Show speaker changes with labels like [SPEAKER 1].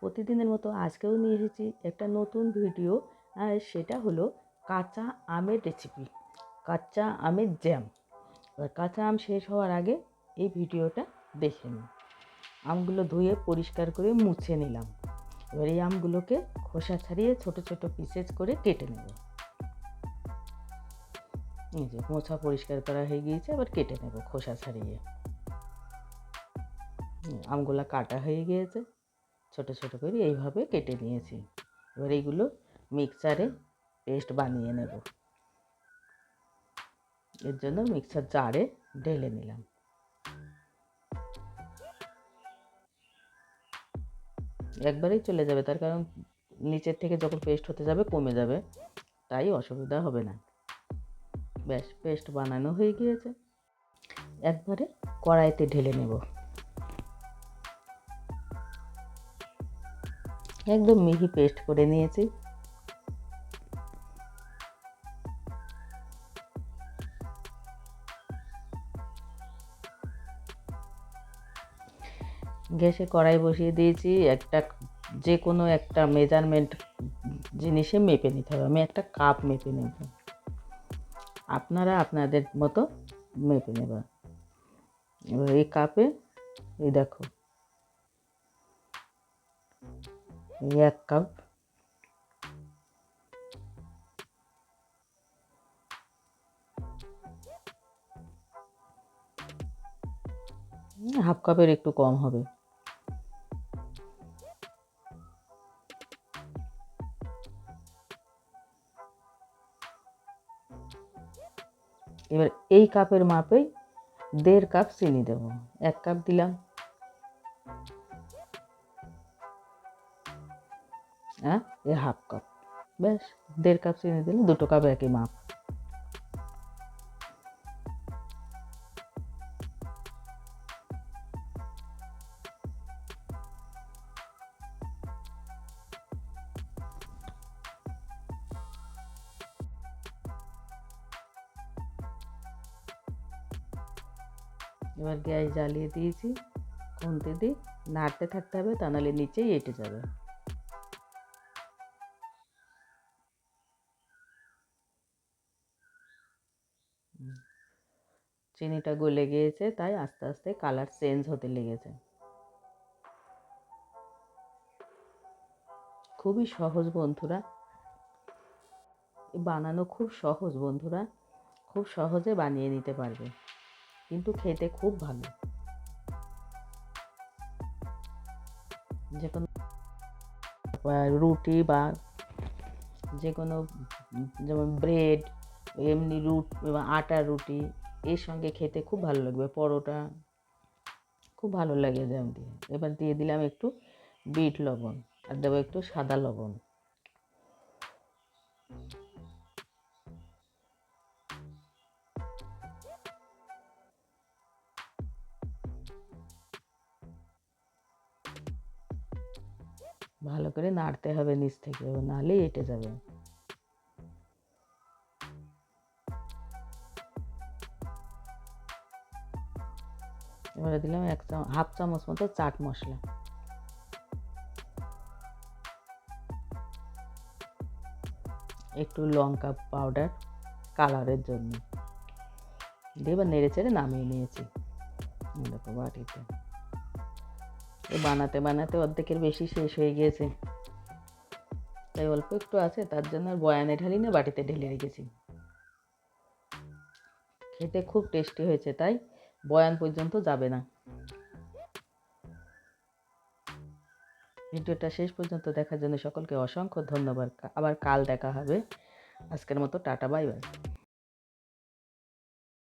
[SPEAKER 1] প্রতিদিনের মতো আজকেও নিয়ে এসেছি একটা নতুন ভিডিও, আর সেটা হলো কাঁচা আমের রেসিপি, কাঁচা আমের জ্যাম। এবার কাঁচা আম শেষ হওয়ার আগে এই ভিডিওটা দেখে নিন। আমগুলো ধুয়ে পরিষ্কার করে মুছে নিলাম। এবার এই আমগুলোকে খোসা ছাড়িয়ে ছোট ছোট পিসেস করে কেটে নেব। এই যে মোছা পরিষ্কার করা হয়ে গিয়েছে, এবার কেটে নেব খোসা ছাড়িয়ে। আমগুলো কাটা হয়ে গিয়েছে, ছোট ছোট করে এইভাবে কেটে নিয়েছি। এবার এইগুলো মিক্সারে পেস্ট বানিয়ে নেব। এর জন্য মিক্সার জারে ঢেলে নিলাম। একবারেই চলে যাবে, তার কারণ নিচের থেকে যখন পেস্ট হতে যাবে কমে যাবে, তাই অসুবিধা হবে না। ব্যাস, পেস্ট বানানো হয়ে গিয়েছে। একবারে কড়াইতে ঢেলে নেব। একদম মিহি পেস্ট করে নিয়েছি। গ্যাসে কড়াই বসিয়ে দিয়েছি। যে কোনো একটা মেজারমেন্ট জিনিসে মেপে নিতে হবে। আমি একটা কাপ মেপে নেব, আপনারা আপনাদের মতো মেপে নেবেন। এবার এই কাপে এই দেখো, এই 1 কাপ। হাফ কাপের একটু কম হবে। এবার এই কাপের মাপেই 1.5 কাপ চিনি দেব। 1 কাপ দিলাম, হ্যাঁ, এই হাফ কাপ। ব্যাস, 1.5 কাপ চিনি দিলে 2 কাপ একই মাপ। এবার গ্যাস জ্বালিয়ে দিয়েছি, খুন্তি দিয়ে নাড়তে থাকতে হবে, তা নাহলে নিচেই এঁটে যাবে। চিনিটা গলে গিয়েছে, তাই আস্তে আস্তে কালার চেঞ্জ হতে লেগেছে। খুবই সহজ বন্ধুরা, বানানো খুব সহজ বন্ধুরা, খুব সহজে বানিয়ে নিতে পারবে, কিন্তু খেতে খুব ভালো। যে কোনো রুটি বা যে কোনো, যেমন ব্রেড, এমনি বা আটার রুটি, এর সঙ্গে খেতে খুব ভালো লাগবে। পরোটা খুব ভালো লাগে জ্যাম দিয়ে। এবার দিয়ে দিলাম একটু বিট লবণ, আর দেবো একটু সাদা লবণ। ভালো করে নাড়তে হবে নিচ থেকে, নাহলে এঁটে যাবে। এবারে দিলাম হাফ চামচ মতো চাট মশলা, একটু লঙ্কা পাউডার কালারের জন্য দিয়ে এবার নেড়ে চেড়ে নামিয়ে নিয়েছি। দেখো বাটিতে বানাতে বানাতে অর্ধেকের বেশি শেষ হয়ে গিয়েছে, তাই অল্প একটু আছে, তার জন্য আর বয়ানে ঢালি না, বাটিতে ঢেলে রেখেছি। খেতে খুব টেস্টি হয়েছে, তাই বয়ান পর্যন্ত যাবে না। ভিডিওটা শেষ পর্যন্ত দেখার জন্য সকলকে অসংখ্য ধন্যবাদ। আবার কাল দেখা হবে। আজকের মতো টাটা, বাই বাই।